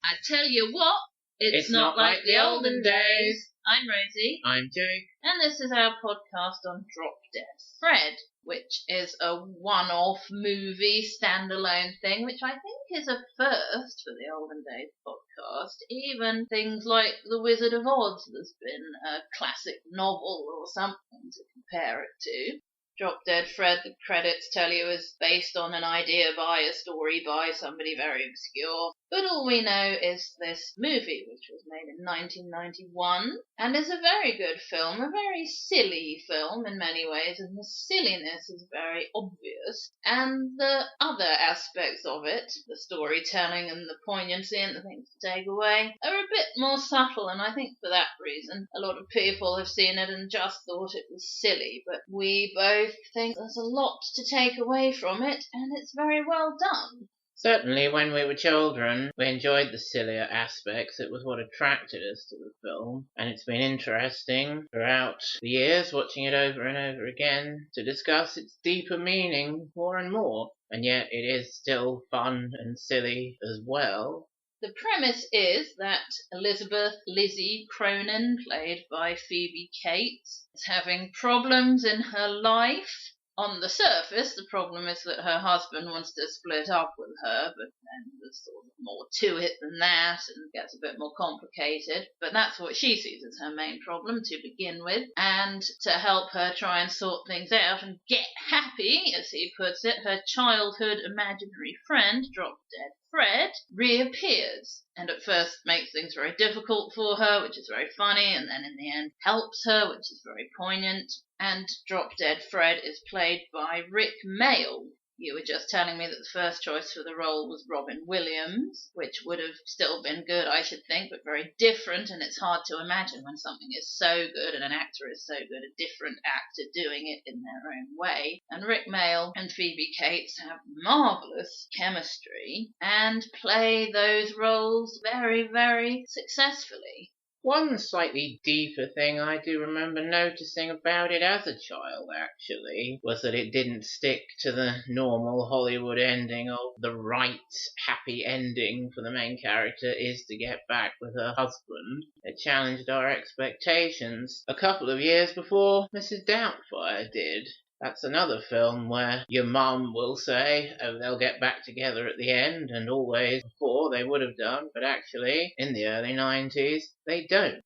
I tell you what, it's not like the olden days. I'm Rosie. I'm Jake. And this is our podcast on Drop Dead Fred, which is a one-off movie, standalone thing, which I think is a first for the Olden Days podcast. Even things like The Wizard of Oz, there's been a classic novel or something to compare it to. Drop Dead Fred, the credits tell you, is based on an idea by a story by somebody very obscure. But all we know is this movie, which was made in 1991, and is a very good film, a very silly film in many ways, and the silliness is very obvious. And the other aspects of it, the storytelling and the poignancy and the things to take away, are a bit more subtle, and I think for that reason, a lot of people have seen it and just thought it was silly, but we both think there's a lot to take away from it, and it's very well done. Certainly, when we were children, we enjoyed the sillier aspects. It was what attracted us to the film, and it's been interesting throughout the years, watching it over and over again, to discuss its deeper meaning more and more. And yet it is still fun and silly as well. The premise is that Elizabeth Lizzie Cronin, played by Phoebe Cates, is having problems in her life. On the surface, the problem is that her husband wants to split up with her, but then there's sort of more to it than that and gets a bit more complicated. But that's what she sees as her main problem to begin with. And to help her try and sort things out and get happy, as he puts it, her childhood imaginary friend, Drop Dead Fred, reappears. And at first makes things very difficult for her, which is very funny, and then in the end helps her, which is very poignant. And Drop Dead Fred is played by Rick Mayall. You were just telling me that the first choice for the role was Robin Williams, which would have still been good, I should think, but very different, and it's hard to imagine when something is so good and an actor is so good, a different actor doing it in their own way. And Rick Mayall and Phoebe Cates have marvellous chemistry and play those roles very, very successfully. One slightly deeper thing I do remember noticing about it as a child, actually, was that it didn't stick to the normal Hollywood ending of the right happy ending for the main character is to get back with her husband. It challenged our expectations a couple of years before Mrs. Doubtfire did. That's another film where your mum will say, oh, they'll get back together at the end, and always before they would have done, but actually, in the early 90s, they don't.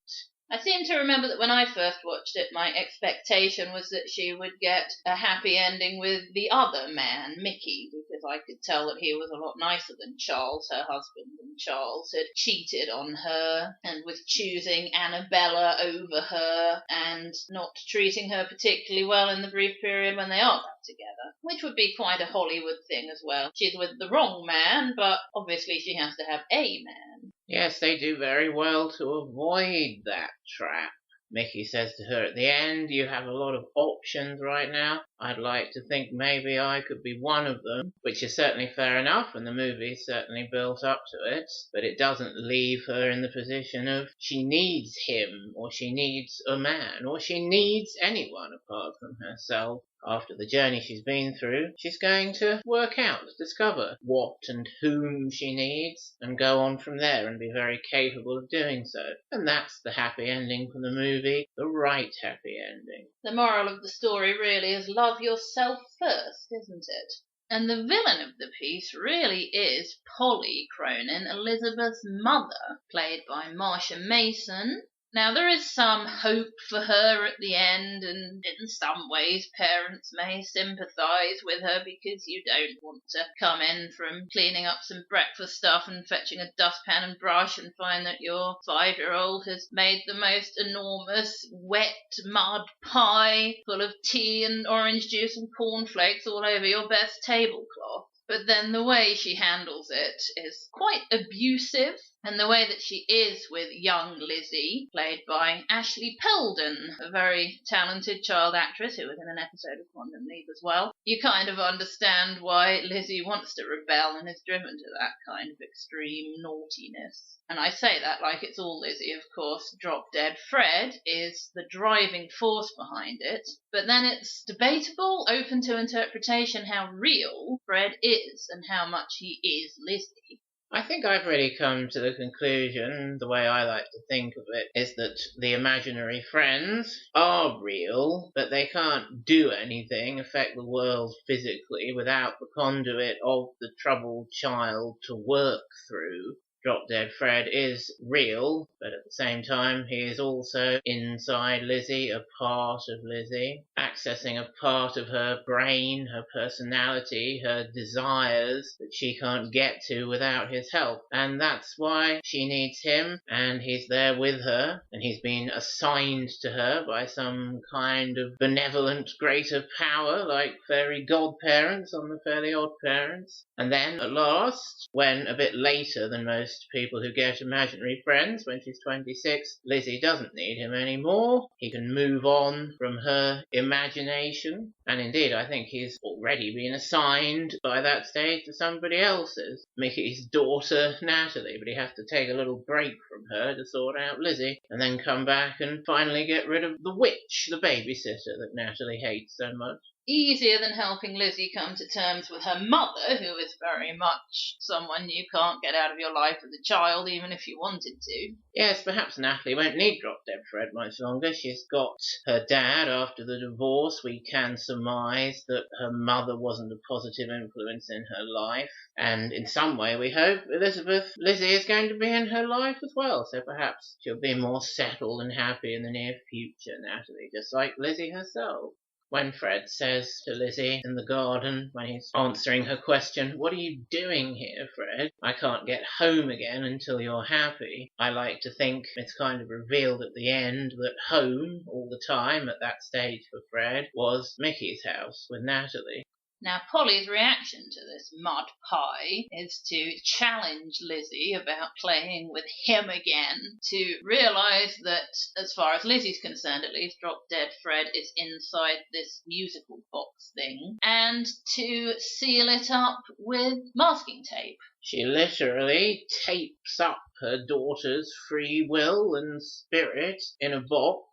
I seem to remember that when I first watched it, my expectation was that she would get a happy ending with the other man, Mickey, because I could tell that he was a lot nicer than Charles, her husband, and Charles had cheated on her and was choosing Annabella over her and not treating her particularly well in the brief period when they are back together, which would be quite a Hollywood thing as well. She's with the wrong man, but obviously she has to have a man. Yes, they do very well to avoid that trap. Mickey says to her at the end, you have a lot of options right now. I'd like to think maybe I could be one of them, which is certainly fair enough, and the movie certainly built up to it, but it doesn't leave her in the position of she needs him, or she needs a man, or she needs anyone apart from herself. After the journey she's been through, she's going to work out, discover what and whom she needs, and go on from there and be very capable of doing so. And that's the happy ending for the movie, the right happy ending. The moral of the story really is love yourself first, isn't it? And the villain of the piece really is Polly Cronin, Elizabeth's mother, played by Marsha Mason. Now, there is some hope for her at the end, and in some ways parents may sympathise with her because you don't want to come in from cleaning up some breakfast stuff and fetching a dustpan and brush and find that your 5-year-old has made the most enormous wet mud pie full of tea and orange juice and cornflakes all over your best tablecloth. But then the way she handles it is quite abusive, and the way that she is with young Lizzie, played by Ashley Peldon, a very talented child actress who was in an episode of Quantum Leap as well, you kind of understand why Lizzie wants to rebel and is driven to that kind of extreme naughtiness. And I say that like it's all Lizzie, of course. Drop Dead Fred is the driving force behind it, but then it's debatable, open to interpretation, how real Fred is and how much he is Lizzie. I think I've really come to the conclusion, the way I like to think of it, is that the imaginary friends are real, but they can't do anything, affect the world physically, without the conduit of the troubled child to work through. Drop Dead Fred is real, but at the same time he is also inside Lizzie, a part of Lizzie, accessing a part of her brain, her personality, her desires that she can't get to without his help. And that's why she needs him, and he's there with her, and he's been assigned to her by some kind of benevolent greater power, like fairy godparents on the Fairly Odd Parents. And then, at last, when a bit later than most people who get imaginary friends, when she's 26, Lizzie doesn't need him anymore. He can move on from her imagination. And indeed, I think he's already been assigned by that stage to somebody else's, Mickey's daughter, Natalie. But he has to take a little break from her to sort out Lizzie, and then come back and finally get rid of the witch, the babysitter that Natalie hates so much. Easier than helping Lizzie come to terms with her mother, who is very much someone you can't get out of your life as a child, even if you wanted to. Yes, perhaps Natalie won't need Drop Dead Fred much longer. She's got her dad after the divorce. We can surmise that her mother wasn't a positive influence in her life. And in some way, we hope Lizzie is going to be in her life as well. So perhaps she'll be more settled and happy in the near future, Natalie, just like Lizzie herself. When Fred says to Lizzie in the garden, when he's answering her question, "What are you doing here, Fred? I can't get home again until you're happy," I like to think it's kind of revealed at the end that home, all the time at that stage for Fred, was Mickey's house with Natalie. Now, Polly's reaction to this mud pie is to challenge Lizzie about playing with him again, to realise that, as far as Lizzie's concerned at least, Drop Dead Fred is inside this musical box thing, and to seal it up with masking tape. She literally tapes up her daughter's free will and spirit in a box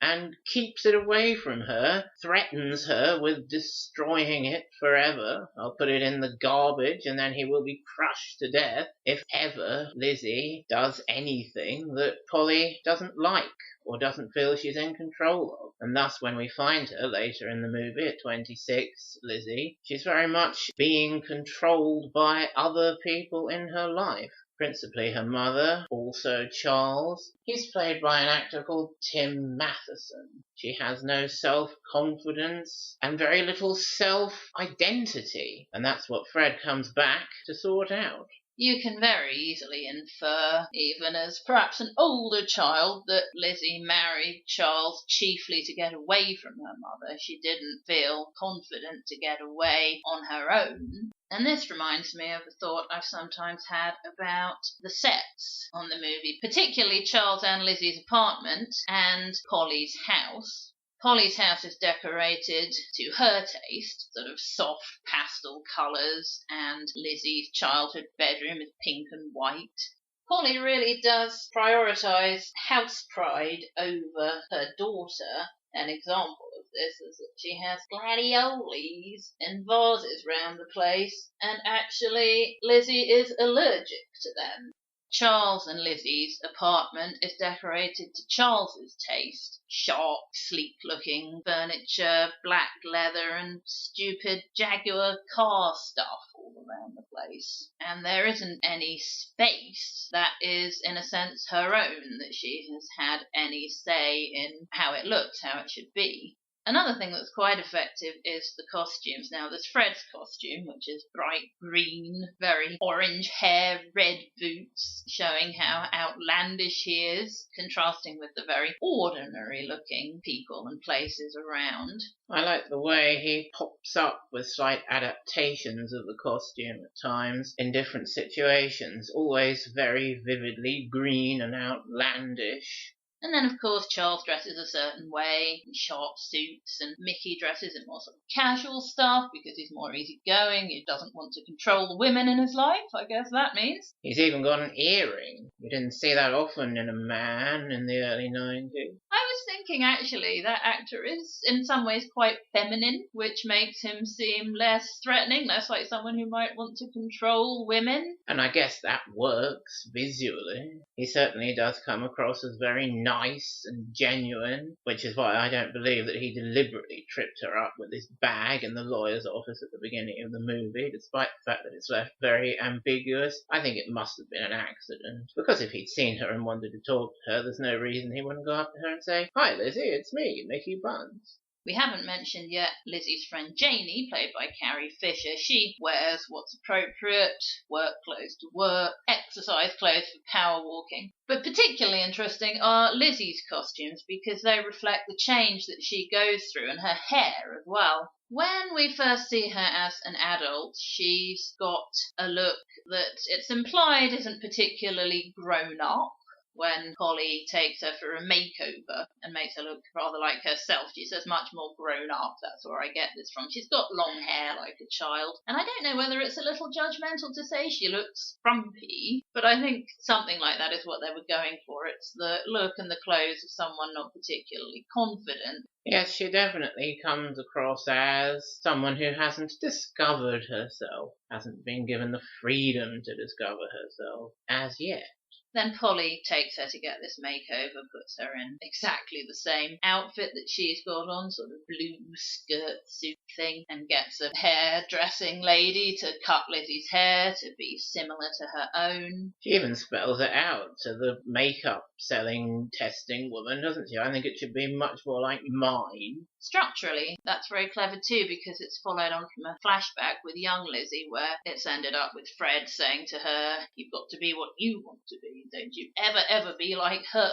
and keeps it away from her, threatens her with destroying it forever. "I'll put it in the garbage and then he will be crushed to death if ever Lizzie does anything that Polly doesn't like or doesn't feel she's in control of." And thus, when we find her later in the movie at 26, Lizzie, she's very much being controlled by other people in her life. Principally her mother, also Charles. He's played by an actor called Tim Matheson. She has no self-confidence and very little self-identity, and that's what Fred comes back to sort out. You can very easily infer, even as perhaps an older child, that Lizzie married Charles chiefly to get away from her mother. She didn't feel confident to get away on her own. And this reminds me of a thought I've sometimes had about the sets on the movie, particularly Charles and Lizzie's apartment and Polly's house. Polly's house is decorated to her taste, sort of soft pastel colours, and Lizzie's childhood bedroom is pink and white. Polly really does prioritise house pride over her daughter. An example of this is that she has gladiolis in vases round the place, and actually Lizzie is allergic to them. Charles and Lizzie's apartment is decorated to Charles's taste. Sharp, sleek-looking furniture, black leather, and stupid Jaguar car stuff all around the place. And there isn't any space that is, in a sense, her own, that she has had any say in how it looks, how it should be. Another thing that's quite effective is the costumes. Now, there's Fred's costume, which is bright green, very orange hair, red boots, showing how outlandish he is, contrasting with the very ordinary-looking people and places around. I like the way he pops up with slight adaptations of the costume at times in different situations, always very vividly green and outlandish. And then, of course, Charles dresses a certain way, in sharp suits, and Mickey dresses in more sort of casual stuff because he's more easygoing. He doesn't want to control the women in his life, I guess that means. He's even got an earring. You didn't see that often in a man in the early 90s. I was thinking, actually, that actor is in some ways quite feminine, which makes him seem less threatening, less like someone who might want to control women. And I guess that works visually. He certainly does come across as very nice and genuine, which is why I don't believe that he deliberately tripped her up with his bag in the lawyer's office at the beginning of the movie, despite the fact that it's left very ambiguous. I think it must have been an accident, because if he'd seen her and wanted to talk to her, there's no reason he wouldn't go up to her and say, "Hi Lizzie, it's me, Mickey Buns." We haven't mentioned yet Lizzie's friend Janie, played by Carrie Fisher. She wears what's appropriate, work clothes to work, exercise clothes for power walking. But particularly interesting are Lizzie's costumes because they reflect the change that she goes through, and her hair as well. When we first see her as an adult, she's got a look that it's implied isn't particularly grown up. When Polly takes her for a makeover and makes her look rather like herself, she says much more grown up. That's where I get this from. She's got long hair like a child. And I don't know whether it's a little judgmental to say she looks frumpy, but I think something like that is what they were going for. It's the look and the clothes of someone not particularly confident. Yes, she definitely comes across as someone who hasn't discovered herself, hasn't been given the freedom to discover herself as yet. Then Polly takes her to get this makeover, puts her in exactly the same outfit that she's got on, sort of blue skirt suit thing, and gets a hairdressing lady to cut Lizzie's hair to be similar to her own. She even spells it out to the makeup selling testing woman, doesn't she? I think it should be much more like mine. Structurally, that's very clever too, because it's followed on from a flashback with young Lizzie where it's ended up with Fred saying to her, "You've got to be what you want to be. Don't you ever be like her."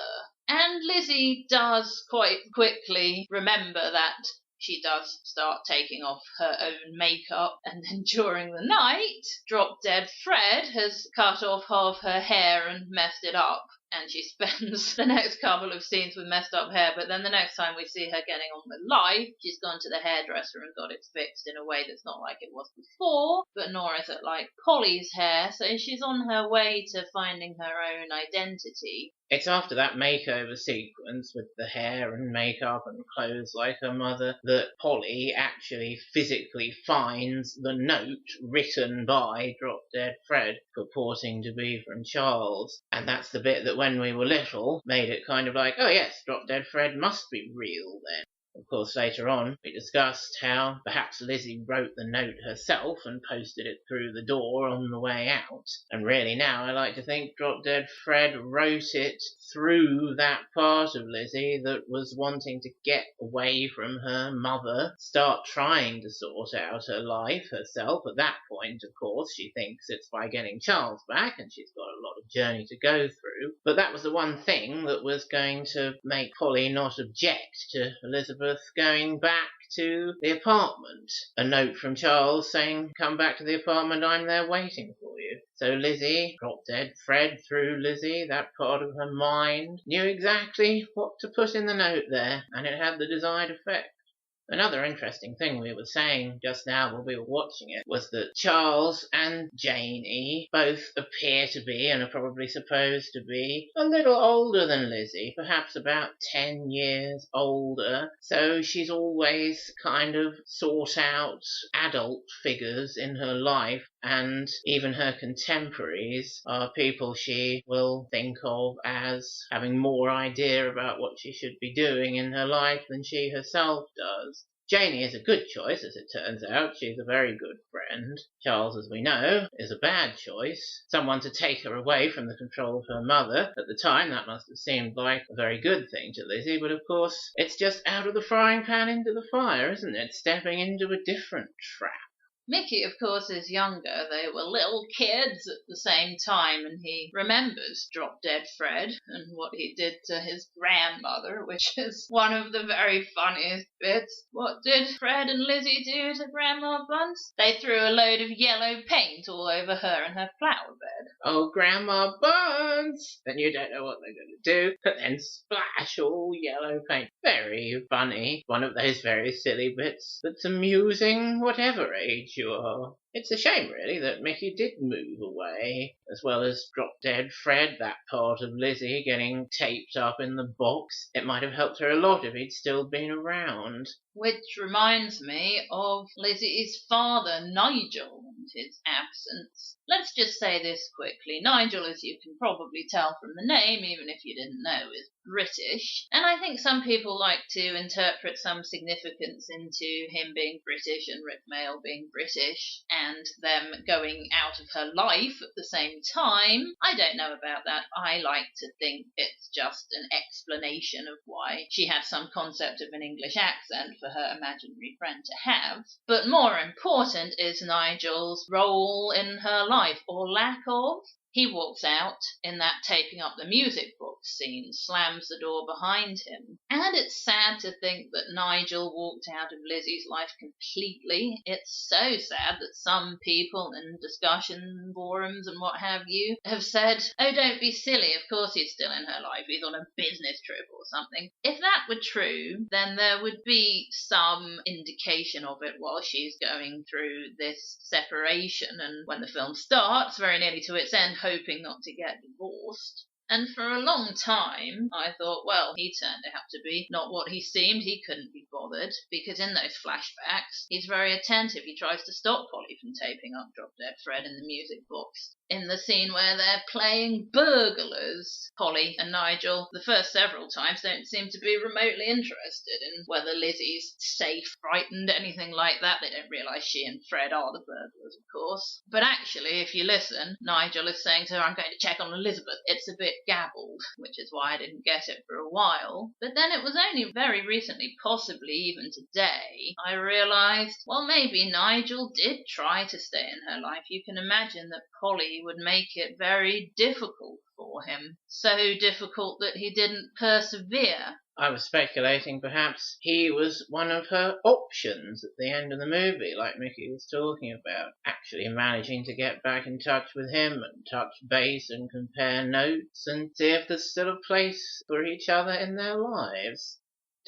And Lizzie does quite quickly remember that she does start taking off her own makeup, and then during the night, Drop Dead Fred has cut off half her hair and messed it up. And she spends the next couple of scenes with messed up hair, but then the next time we see her getting on with life, she's gone to the hairdresser and got it fixed in a way that's not like it was before, but nor is it like Polly's hair, so she's on her way to finding her own identity. It's after that makeover sequence with the hair and makeup and clothes like her mother that Polly actually physically finds the note written by Drop Dead Fred purporting to be from Charles. And that's the bit that when we were little made it kind of like, oh yes, Drop Dead Fred must be real then. Of course, later on, we discussed how perhaps Lizzie wrote the note herself and posted it through the door on the way out. And really now I like to think Drop Dead Fred wrote it through that part of Lizzie that was wanting to get away from her mother, start trying to sort out her life herself. At that point, of course, she thinks it's by getting Charles back, and she's got a lot of journey to go through. But that was the one thing that was going to make Polly not object to Elizabeth going back to the apartment. A note from Charles saying, "Come back to the apartment, I'm there waiting for you." So Lizzie, Drop Dead Fred through Lizzie, that part of her mind, knew exactly what to put in the note there, and it had the desired effect. Another interesting thing we were saying just now while we were watching it was that Charles and Janie both appear to be, and are probably supposed to be, a little older than Lizzie, perhaps about 10 years older, so she's always kind of sought out adult figures in her life, and even her contemporaries are people she will think of as having more idea about what she should be doing in her life than she herself does. Janie is a good choice, as it turns out. She's a very good friend. Charles, as we know, is a bad choice. Someone to take her away from the control of her mother. At the time, that must have seemed like a very good thing to Lizzie, but of course, it's just out of the frying pan into the fire, isn't it? Stepping into a different trap. Mickey, of course, is younger. They were little kids at the same time, and he remembers Drop Dead Fred and what he did to his grandmother, which is one of the very funniest bits. What did Fred and Lizzie do to Grandma Bunce? They threw a load of yellow paint all over her and her flower bed. Oh, Grandma Buns! Then you don't know what they're going to do, but then splash all yellow paint. Very funny. One of those very silly bits that's amusing whatever age you are. It's a shame, really, that Mickey did move away, as well as Drop Dead Fred, that part of Lizzie getting taped up in the box. It might have helped her a lot if he'd still been around. Which reminds me of Lizzie's father, Nigel, and his absence. Let's just say this quickly. Nigel, as you can probably tell from the name, even if you didn't know, is British. And I think some people like to interpret some significance into him being British and Rick Mayall being British and them going out of her life at the same time. I don't know about that. I like to think it's just an explanation of why she had some concept of an English accent for her imaginary friend to have. But more important is Nigel's role in her life, or lack of. He walks out in that taping up the music box scene, slams the door behind him. And it's sad to think that Nigel walked out of Lizzie's life completely. It's so sad that some people in discussion forums and what have you have said, oh, don't be silly, of course he's still in her life, he's on a business trip or something. If that were true, then there would be some indication of it while she's going through this separation, and when the film starts, very nearly to its end, hoping not to get divorced. And for a long time, I thought, well, he turned out to be not what he seemed. He couldn't be bothered, because in those flashbacks, he's very attentive. He tries to stop Polly from taping up Drop Dead Fred in the music box. In the scene where they're playing burglars, Polly and Nigel, the first several times, don't seem to be remotely interested in whether Lizzie's safe, frightened, anything like that. They don't realise she and Fred are the burglars, of course. But actually, if you listen, Nigel is saying to her, I'm going to check on Elizabeth. It's a bit gabbled, which is why I didn't get it for a while. But then it was only very recently, possibly even today, I realised, well, maybe Nigel did try to stay in her life. You can imagine that Polly would make it very difficult for him. So difficult that he didn't persevere. I was speculating perhaps he was one of her options at the end of the movie, like Mickey was talking about, actually managing to get back in touch with him and touch base and compare notes and see if there's still a place for each other in their lives.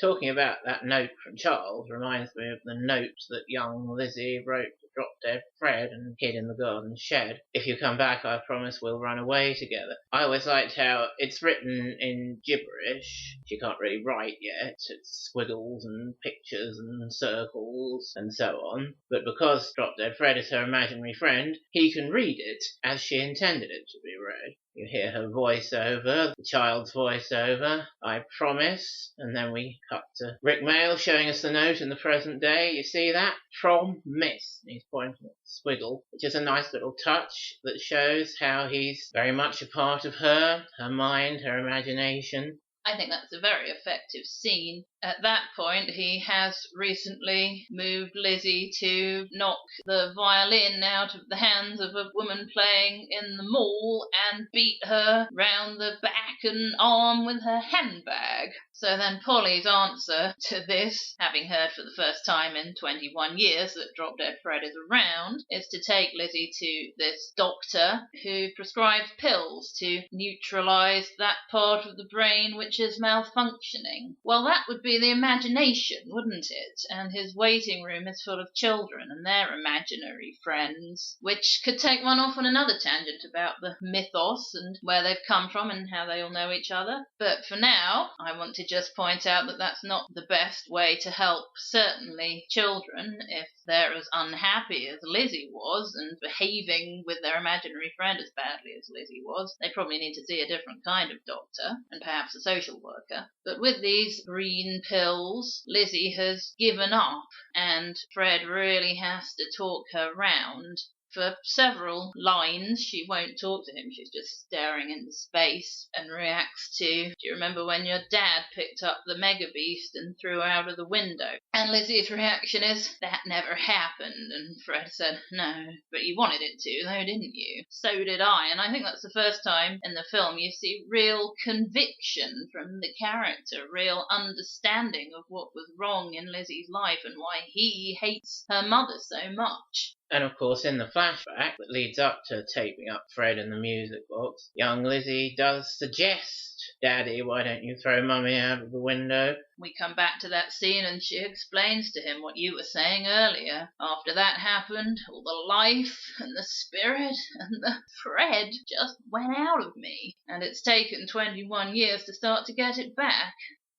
Talking about that note from Charles reminds me of the note that young Lizzie wrote to Drop Dead Fred and hid in the garden shed. If you come back, I promise we'll run away together. I always liked how it's written in gibberish. She can't really write yet. It's squiggles and pictures and circles and so on. But because Drop Dead Fred is her imaginary friend, he can read it as she intended it to be read. You hear her voiceover, the child's voiceover, I promise, and then we cut to Rick Mayall showing us the note in the present day. You see that? Promise. He's pointing at the squiggle, which is a nice little touch that shows how he's very much a part of her mind, her imagination. I think that's a very effective scene. At that point, he has recently moved Lizzie to knock the violin out of the hands of a woman playing in the mall and beat her round the back and arm with her handbag. So then Polly's answer to this, having heard for the first time in 21 years that Drop Dead Fred is around, is to take Lizzie to this doctor who prescribes pills to neutralise that part of the brain which is malfunctioning. Well, that would be the imagination, wouldn't it? And his waiting room is full of children and their imaginary friends, which could take one off on another tangent about the mythos and where they've come from and how they all know each other. But for now, I want to just point out that that's not the best way to help, certainly, children if they're as unhappy as Lizzie was and behaving with their imaginary friend as badly as Lizzie was. They probably need to see a different kind of doctor and perhaps a social worker. But with these green pills, Lizzie has given up and Fred really has to talk her round. For several lines, she won't talk to him. She's just staring into space and reacts to, do you remember when your dad picked up the mega beast and threw out of the window? And Lizzie's reaction is, that never happened. And Fred said, no, but you wanted it to, though, didn't you? So did I. And I think that's the first time in the film you see real conviction from the character, real understanding of what was wrong in Lizzie's life and why he hates her mother so much. And of course, in the flashback that leads up to taping up Fred in the music box, young Lizzie does suggest, Daddy, why don't you throw Mummy out of the window? We come back to that scene and she explains to him what you were saying earlier. After that happened, all the life and the spirit and the Fred just went out of me. And it's taken 21 years to start to get it back.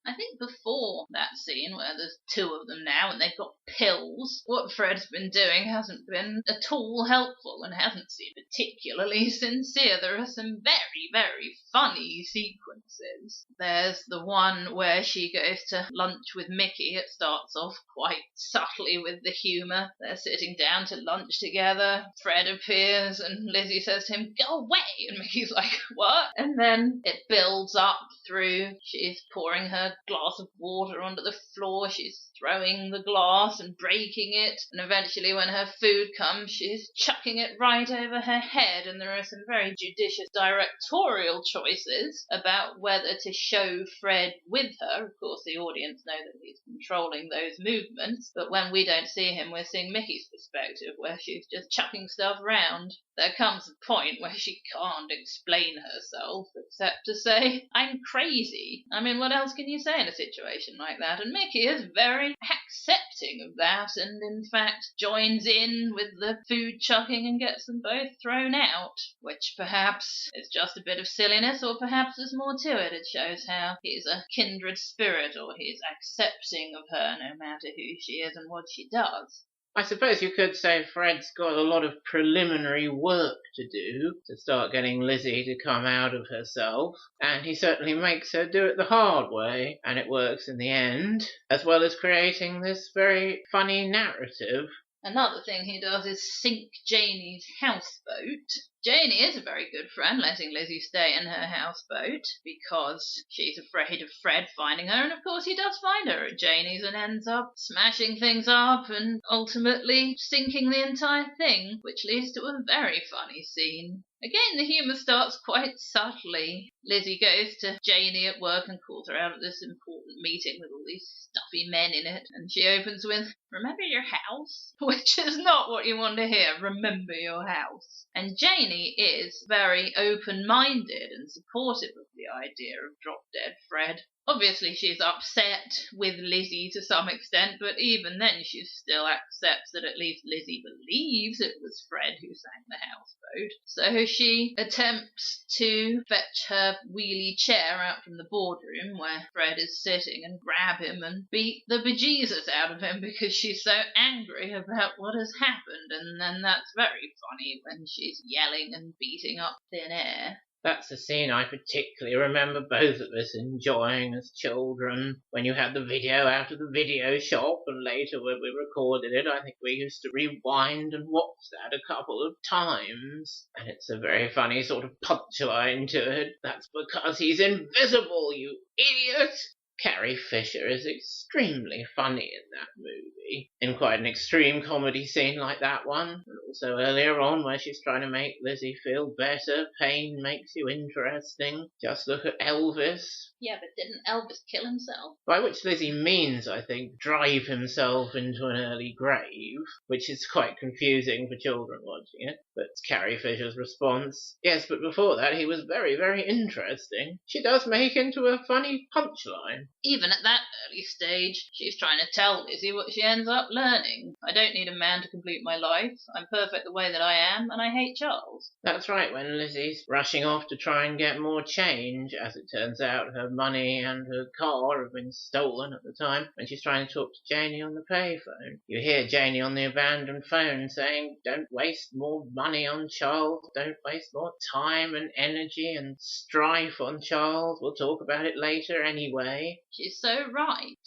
I think before that scene where there's two of them now and they've got pills, what Fred's been doing hasn't been at all helpful and hasn't seemed particularly sincere. There are some very, very funny sequences. There's the one where she goes to lunch with Mickey. It starts off quite subtly with the humour. They're sitting down to lunch together. Fred appears and Lizzie says to him, go away! And Mickey's like, what? And then it builds up through, she's pouring her glass of water onto the floor, she's throwing the glass and breaking it, and eventually when her food comes she's chucking it right over her head. And there are some very judicious directorial choices about whether to show Fred with her. Of course the audience know that he's controlling those movements, but when we don't see him we're seeing Mickey's perspective where she's just chucking stuff round. There comes a point where she can't explain herself except to say, I'm crazy. I mean, what else can you say in a situation like that? And Mickey is very accepting of that and in fact joins in with the food chucking and gets them both thrown out, which perhaps is just a bit of silliness, or perhaps there's more to it. It shows how he's a kindred spirit, or he's accepting of her no matter who she is and what she does. I suppose you could say Fred's got a lot of preliminary work to do to start getting Lizzie to come out of herself, and he certainly makes her do it the hard way, and it works in the end, as well as creating this very funny narrative. Another thing he does is sink Janie's houseboat. Janie is a very good friend, letting Lizzie stay in her houseboat because she's afraid of Fred finding her, and of course he does find her at Janie's and ends up smashing things up and ultimately sinking the entire thing, which leads to a very funny scene. Again, the humour starts quite subtly. Lizzie goes to Janie at work and calls her out at this important meeting with all these stuffy men in it, and she opens with, remember your house? Which is not what you want to hear, remember your house. And Janie is very open-minded and supportive of the idea of drop-dead Fred. Obviously she's upset with Lizzie to some extent, but even then she still accepts that at least Lizzie believes it was Fred who sank the houseboat. So she attempts to fetch her wheelie chair out from the boardroom where Fred is sitting and grab him and beat the bejesus out of him because she's so angry about what has happened. And then that's very funny when she's yelling and beating up thin air. That's a scene I particularly remember both of us enjoying as children. When you had the video out of the video shop, and later when we recorded it, I think we used to rewind and watch that a couple of times. And it's a very funny sort of punchline to it. That's because he's invisible, you idiot! Carrie Fisher is extremely funny in that movie, in quite an extreme comedy scene like that one, and also earlier on where she's trying to make Lizzie feel better. Pain makes you interesting. Just look at Elvis. Yeah, but didn't Elvis kill himself? By which Lizzie means, I think, drive himself into an early grave, which is quite confusing for children watching it. But Carrie Fisher's response, yes, but before that he was very, very interesting. She does make into a funny punchline. Even at that early stage, she's trying to tell Lizzie what she ends up learning. I don't need a man to complete my life. I'm perfect the way that I am, and I hate Charles. That's right, when Lizzie's rushing off to try and get more change. As it turns out, her money and her car have been stolen at the time, when she's trying to talk to Janie on the payphone. You hear Janie on the abandoned phone saying, don't waste more money on Charles, don't waste more time and energy and strife on Charles, we'll talk about it later anyway. She's so right.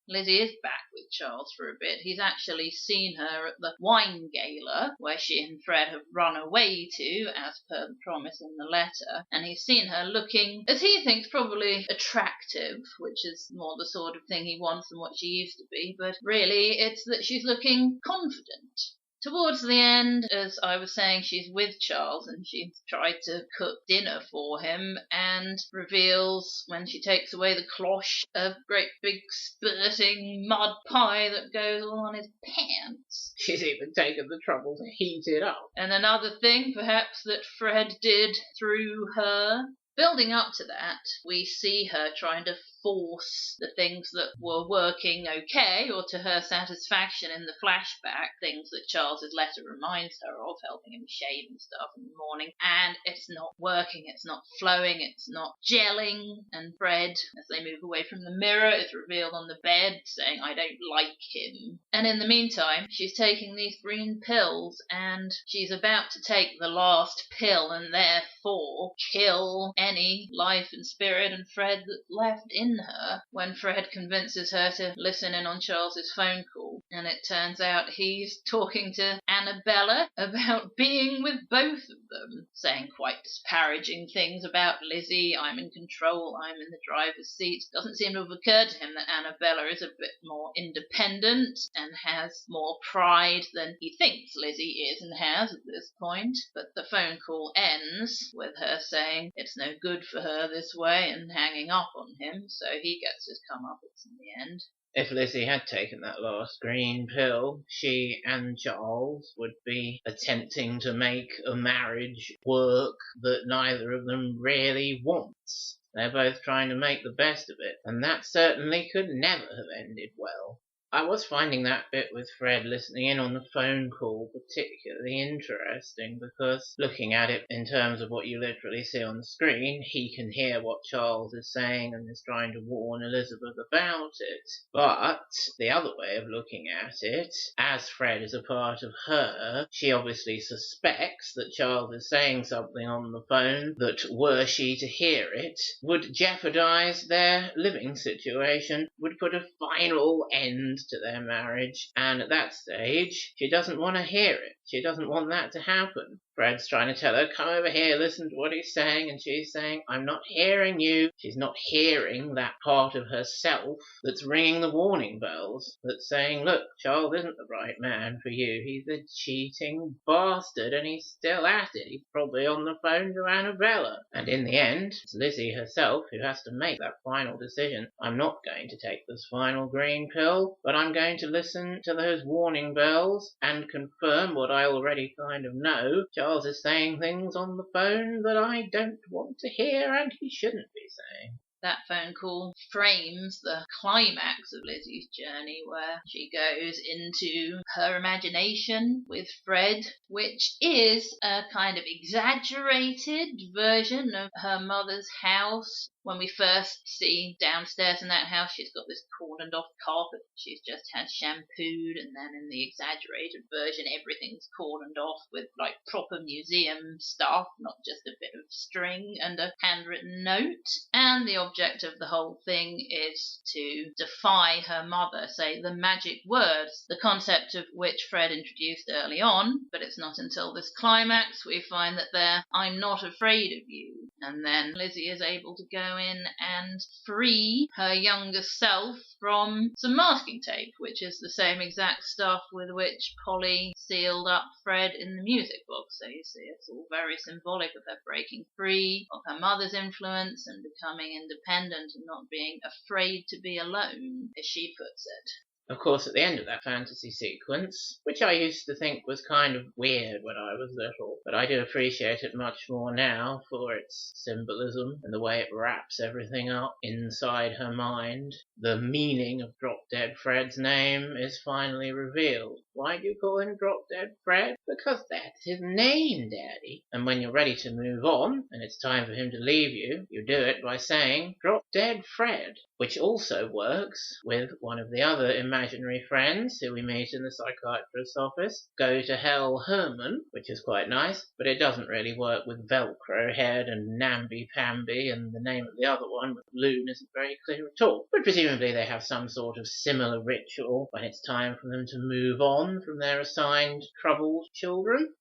Lizzie is back with Charles for a bit. He's actually seen her at the wine gala where she and Fred have run away to, as per the promise in the letter, and he's seen her looking, as he thinks, probably attractive, which is more the sort of thing he wants than what she used to be, but really it's that she's looking confident. Towards the end, as I was saying, she's with Charles and she's tried to cook dinner for him and reveals, when she takes away the cloche, a great big spurting mud pie that goes all on his pants. She's even taken the trouble to heat it up. And another thing, perhaps, that Fred did through her. Building up to that, we see her trying to force the things that were working okay or to her satisfaction in the flashback, things that Charles's letter reminds her of, helping him shave and stuff in the morning, and it's not working, it's not flowing, it's not gelling, and Fred, as they move away from the mirror, is revealed on the bed saying, "I don't like him." And in the meantime, she's taking these green pills, and she's about to take the last pill and therefore kill any life and spirit and Fred that's left in her, when Fred convinces her to listen in on Charles's phone call, and it turns out he's talking to Annabella about being with both of them, saying quite disparaging things about Lizzie. "I'm in control, I'm in the driver's seat." Doesn't seem to have occurred to him that Annabella is a bit more independent and has more pride than he thinks Lizzie is and has at this point. But the phone call ends with her saying it's no good for her this way and hanging up on him, so he gets his comeuppance in the end. If Lizzie had taken that last green pill, she and Charles would be attempting to make a marriage work that neither of them really wants. They're both trying to make the best of it, and that certainly could never have ended well. I was finding that bit with Fred listening in on the phone call particularly interesting, because looking at it in terms of what you literally see on the screen, he can hear what Charles is saying and is trying to warn Elizabeth about it. But the other way of looking at it, as Fred is a part of her, she obviously suspects that Charles is saying something on the phone that, were she to hear it, would jeopardize their living situation, would put a final end to their marriage, and at that stage she doesn't want to hear it. She doesn't want that to happen. Fred's trying to tell her, "Come over here, listen to what he's saying," and she's saying, "I'm not hearing you." She's not hearing that part of herself that's ringing the warning bells, that's saying, "Look, Charles isn't the right man for you. He's a cheating bastard, and he's still at it. He's probably on the phone to Annabella." And in the end, it's Lizzie herself who has to make that final decision. I'm not going to take this final green pill, but I'm going to listen to those warning bells and confirm what I already kind of know. Charles is saying things on the phone that I don't want to hear, and he shouldn't be saying. That phone call frames the climax of Lizzie's journey, where she goes into her imagination with Fred, which is a kind of exaggerated version of her mother's house. When we first see downstairs in that house, she's got this cordoned off carpet she's just had shampooed, and then in the exaggerated version everything's cordoned off with like proper museum stuff, not just a bit of string and a handwritten note. And the object of the whole thing is to defy her mother, say the magic words, the concept of which Fred introduced early on, but it's not until this climax we find that they're "I'm not afraid of you." And then Lizzie is able to go in and free her younger self from some masking tape, which is the same exact stuff with which Polly sealed up Fred in the music box. So you see, it's all very symbolic of her breaking free of her mother's influence and becoming independent and not being afraid to be alone, as she puts it. Of course, at the end of that fantasy sequence, which I used to think was kind of weird when I was little, but I do appreciate it much more now for its symbolism and the way it wraps everything up inside her mind, the meaning of Drop Dead Fred's name is finally revealed. Why do you call him Drop Dead Fred? Because that's his name, Daddy. And when you're ready to move on, and it's time for him to leave you, you do it by saying, "Drop Dead Fred, which also works with one of the other imaginary friends who we meet in the psychiatrist's office, Go to Hell Herman, which is quite nice, but it doesn't really work with Velcro Head and Namby Pamby, and the name of the other one with Loon isn't very clear at all. But presumably they have some sort of similar ritual when it's time for them to move on from their assigned troubled children.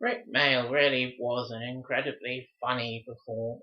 Rick Mayall really was an incredibly funny performer.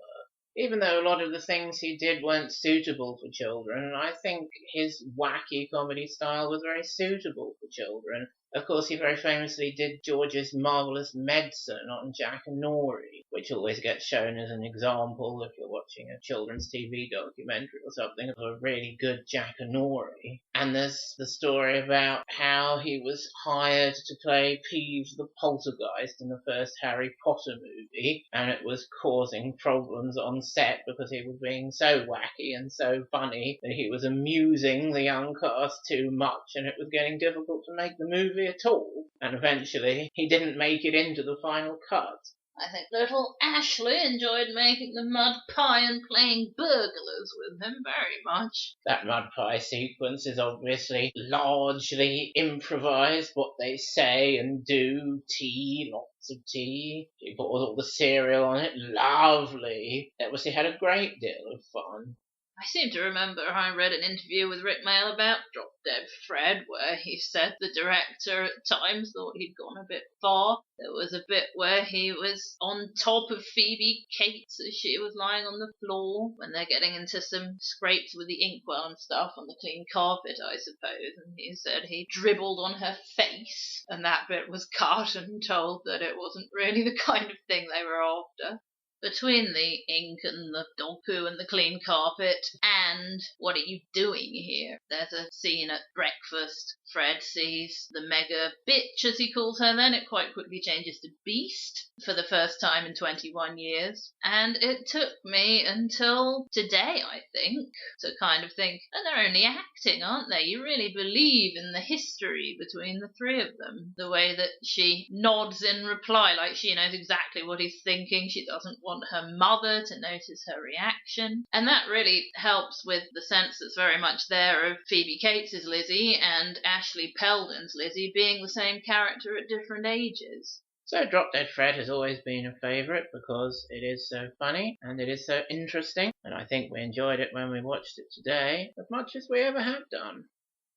Even though a lot of the things he did weren't suitable for children, I think his wacky comedy style was very suitable for children. Of course, he very famously did George's Marvellous Medicine on Jackanory, which always gets shown as an example, if you're watching a children's TV documentary or something, of a really good Jackanory. And there's the story about how he was hired to play Peeves the Poltergeist in the first Harry Potter movie, and it was causing problems on set because he was being so wacky and so funny that he was amusing the young cast too much, and it was getting difficult to make the movie at all. And eventually he didn't make it into the final cut. I think little Ashley enjoyed making the mud pie and playing burglars with him very much. That mud pie sequence is obviously largely improvised, what they say and do. Tea, lots of tea. She put all the cereal on it. Lovely. It obviously had a great deal of fun. I seem to remember I read an interview with Rick Mayall about Drop Dead Fred, where he said the director at times thought he'd gone a bit far. There was a bit where he was on top of Phoebe Cates as she was lying on the floor, when they're getting into some scrapes with the inkwell and stuff on the clean carpet, I suppose, and he said he dribbled on her face, and that bit was cut and told that it wasn't really the kind of thing they were after. Between the ink and the dog poo and the clean carpet and what are you doing here? There's a scene at breakfast. Fred sees the mega bitch, as he calls her then. It quite quickly changes to beast for the first time in 21 years. And it took me until today, I think, to kind of think, oh, they're only acting, aren't they? You really believe in the history between the three of them. The way that she nods in reply, like she knows exactly what he's thinking. She doesn't want her mother to notice her reaction, and that really helps with the sense that's very much there of Phoebe Cates' Lizzie and Ashley Peldon's Lizzie being the same character at different ages. So Drop Dead Fred has always been a favourite because it is so funny and it is so interesting, and I think we enjoyed it when we watched it today as much as we ever have done.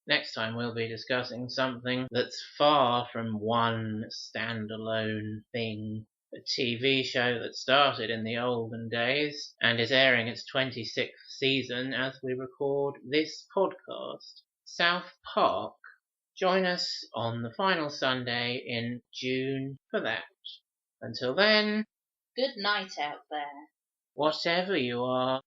Next time we'll be discussing something that's far from one standalone thing. A TV show that started in the olden days and is airing its 26th season as we record this podcast. South Park. Join us on the final Sunday in June for that. Until then, good night out there. Whatever you are.